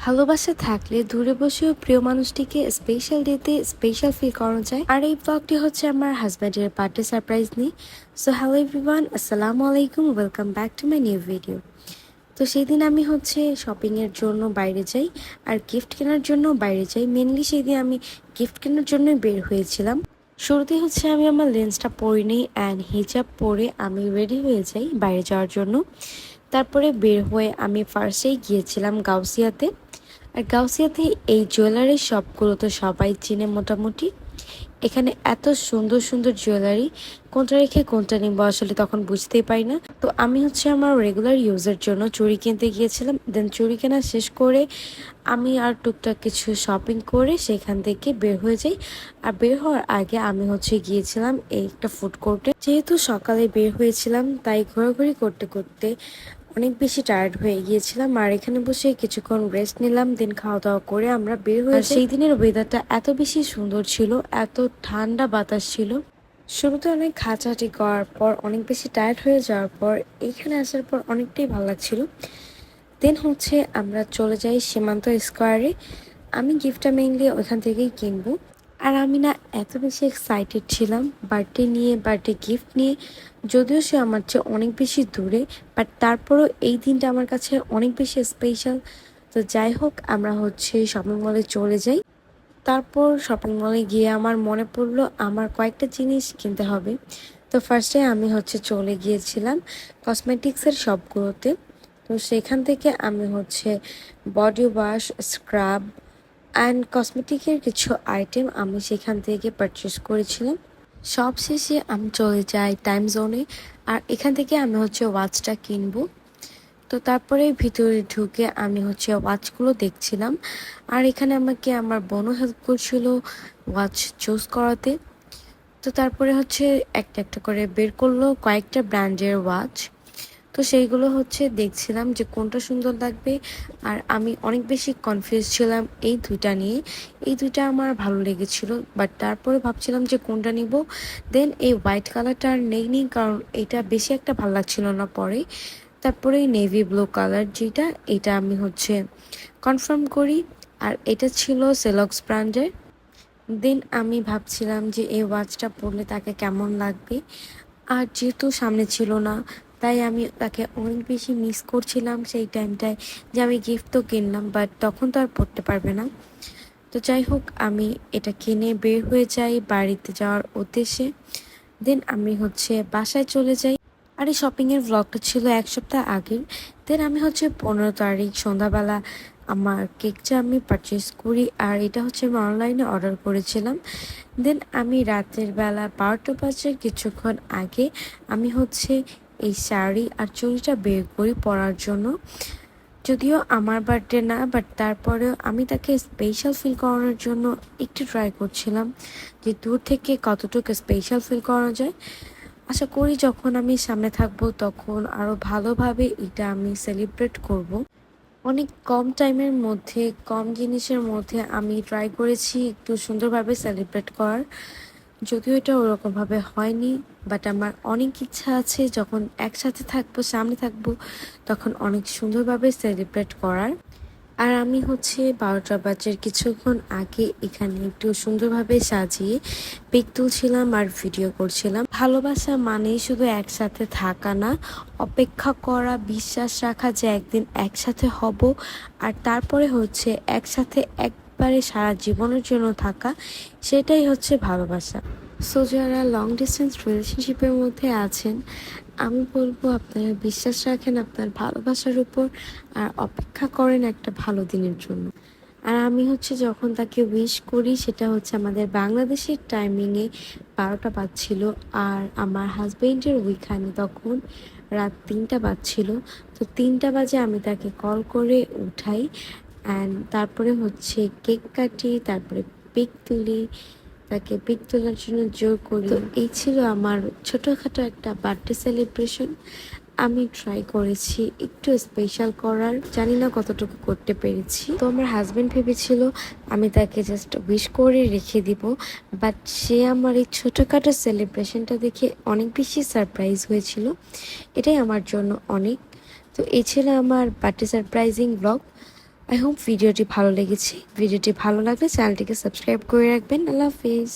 ভালোবাসা থাকলে দূরে বসেও প্রিয় মানুষটিকে স্পেশাল ডেতে স্পেশাল ফিল করানো যায়। আর এই ব্লগটি হচ্ছে আমার হাজব্যান্ডের বার্থডে সারপ্রাইজ নিয়ে। সো হ্যালো এভরিওয়ান, আসসালামু আলাইকুম, welcome back to my new video. তো সেই দিন আমি হচ্ছে শপিংয়ের জন্য বাইরে যাই আর গিফট কেনার জন্য বাইরে যাই। মেনলি সেই দিন আমি গিফট কেনার জন্যই বের হয়েছিলাম। শুরুতেই হচ্ছে আমি আমার লেন্সটা পরে নিই অ্যান্ড হিজাব পরে আমি রেডি হয়ে যাই বাইরে যাওয়ার জন্য। তারপরে বের হয়ে আমি ফার্স্টেই গিয়েছিলাম গাউসিয়াতে। আর গাউসিয়াতে এই জুয়েলারি শপগুলো তো সবাই চিনে মোটামুটি। এখানে এত সুন্দর সুন্দর জুয়েলারি, কোনটা রেখে কোনটা নিবো আসলে তখন বুঝতেই পারি না। তো আমি হচ্ছে আমার রেগুলার ইউজের জন্য চুড়ি কিনতে গিয়েছিলাম। দেন চুড়ি কেনা শেষ করে আমি আর টুকটাক কিছু শপিং করে সেখান থেকে বের হয়ে যাই। আর বের হওয়ার আগে আমি হচ্ছে গিয়েছিলাম এই একটা ফুড কোর্টে। যেহেতু সকালে বের হয়েছিলাম তাই ঘোরাঘুরি করতে করতে অনেক বেশি টায়ার্ড হয়ে গিয়েছিলাম। আর এখানে বসে কিছুক্ষণ রেস্ট নিলাম, দেন খাওয়া দাওয়া করে আমরা বের হয়ে যাই। সেই দিনের ওয়েদারটা এত বেশি সুন্দর ছিল, এত ঠান্ডা বাতাস ছিল। শুরুতে অনেক হাঁটাহাঁটি করার পর অনেক বেশি টায়ার্ড হয়ে যাওয়ার পর এখানে আসার পর অনেকটাই ভালো লাগছিল। দেন হচ্ছে আমরা চলে যাই সীমান্ত স্কোয়ারে। আমি গিফটটা মেইনলি ওইখান থেকেই কিনবো। আর আমি না এত বেশি এক্সাইটেড ছিলাম বার্থডে নিয়ে, বার্থডে গিফট নিয়ে। যদিও সে আমার চেয়ে অনেক বেশি দূরে, বাট তারপরও এই দিনটা আমার কাছে অনেক বেশি স্পেশাল। তো যাই হোক, আমরা হচ্ছে শপিং মলে চলে যাই। তারপর শপিং মলে গিয়ে আমার মনে পড়লো আমার কয়েকটা জিনিস কিনতে হবে। তো ফার্স্টে আমি হচ্ছে চলে গিয়েছিলাম কসমেটিক্সের শপগুলোতে। তো সেখান থেকে আমি হচ্ছে বডি ওয়াশ, স্ক্রাব অ্যান্ড কসমেটিকের কিছু আইটেম আমি সেখান থেকে পারচেস করেছিলাম। সব শেষে আমি চলে যাই টাইম জোনে। আর এখান থেকে আমি হচ্ছে ওয়াচটা কিনবো। তো তারপরে ভিতরে ঢুকে আমি হচ্ছে ওয়াচগুলো দেখছিলাম। আর এখানে আমাকে আমার বোনও হেল্প করছিল ওয়াচ চুজ করাতে। তো তারপরে হচ্ছে একটা একটা করে বের করলো কয়েকটা ব্র্যান্ডের ওয়াচ। তো সেইগুলো হচ্ছে দেখছিলাম যে কোনটা সুন্দর লাগবে। আর আমি অনেক বেশি কনফিউজ ছিলাম এই দুইটা নিয়ে। এই দুইটা আমার ভালো লেগেছিল, বাট তারপরে ভাবছিলাম যে কোনটা নিব। দেন এই হোয়াইট কালারটা আর নেইনি, কারণ এটা বেশি একটা ভালো লাগছিল না পরে। তারপরে নেভি ব্লু কালার যেটা, এটা আমি হচ্ছে কনফার্ম করি। আর এটা ছিল সেলক্স ব্র্যান্ডের। দেন আমি ভাবছিলাম যে এই ওয়াচটা পরলে তাকে কেমন লাগবে। আর যেহেতু সামনে ছিল না, তাই আমি তাকে অনেক বেশি মিস করছিলাম সেই টাইমটায়, যে আমি গিফট তো কিনলাম বাট তখন তো আর পড়তে পারবে না। তো যাই হোক, আমি এটা কিনে বের হয়ে যাই বাড়িতে যাওয়ার উদ্দেশ্যে। দেন আমি হচ্ছে বাসায় চলে যাই। আর এই শপিংয়ের ভ্লগটা ছিল এক সপ্তাহ আগের। দেন আমি হচ্ছে 15 তারিখ সন্ধ্যাবেলা আমার কেকটা আমি পারচেস করি। আর এটা হচ্ছে আমি অনলাইনে অর্ডার করেছিলাম। দেন আমি রাতের বেলা 12টা বাজে কিছুক্ষণ আগে আমি হচ্ছে এই শাড়ি আর চুড়িটা বের করি পরার জন্য। যদিও আমার বার্থডে না, বাট তারপরেও আমি তাকে স্পেশাল ফিল করানোর জন্য একটু ট্রাই করছিলাম যে দূর থেকে কতটুকু স্পেশাল ফিল করা যায়। আশা করি যখন আমি সামনে থাকবো তখন আরও ভালোভাবে এটা আমি সেলিব্রেট করব। অনেক কম টাইমের মধ্যে, কম জিনিসের মধ্যে আমি ট্রাই করেছি একটু সুন্দরভাবে সেলিব্রেট করার। যদিও এটা ওরকমভাবে হয়নি, বাট আমার অনেক ইচ্ছা আছে যখন একসাথে থাকবো, সামনে থাকবো, তখন অনেক সুন্দরভাবে সেলিব্রেট করার। আর আমি হচ্ছে 12টা বাজে কিছুক্ষণ আগে এখানে একটু সুন্দরভাবে সাজিয়ে পিক তুলছিলাম আর ভিডিও করছিলাম। ভালোবাসা মানেই শুধু একসাথে থাকা না, অপেক্ষা করা, বিশ্বাস রাখা যে একদিন একসাথে হব। আর তারপরে হচ্ছে একসাথে একবারে সারা জীবনের জন্য থাকা, সেটাই হচ্ছে ভালোবাসা। সো যারা লং ডিস্টেন্স রিলেশনশিপের মধ্যে আছেন, আমি বলবো আপনারা বিশ্বাস রাখেন আপনার ভালোবাসার উপর, আর অপেক্ষা করেন একটা ভালো দিনের জন্য। আর আমি হচ্ছে যখন তাকে উইশ করি সেটা হচ্ছে আমাদের বাংলাদেশের টাইমিংয়ে 12টা বাজছিল। আর আমার হাজবেন্ডের ওইখানে তখন রাত 3টা বাজছিল। তো 3টা বাজে আমি তাকে কল করে উঠাই অ্যান্ড তারপরে হচ্ছে কেক কাটি, তারপরে পিক তুলি, তাকে পিক তোলার জন্য জোর করি। তো এই ছিল আমার ছোটোখাটো একটা বার্থডে সেলিব্রেশন। আমি ট্রাই করেছি একটু স্পেশাল করার, জানি না কতটুকু করতে পেরেছি। তো আমার হাজবেন্ড ভেবেছিল আমি তাকে জাস্ট উইশ করে রেখে দিব, বাট সে আমার এই ছোটোখাটো সেলিব্রেশনটা দেখে অনেক বেশি সারপ্রাইজ হয়েছিল। এটাই আমার জন্য অনেক। তো এই ছিল আমার birthday surprising blog. I hope ভিডিওটি ভালো লেগেছে। ভিডিওটি ভালো লাগলে চ্যানেলটিকে সাবস্ক্রাইব করে রাখবেন। আল্লাহ হাফিজ।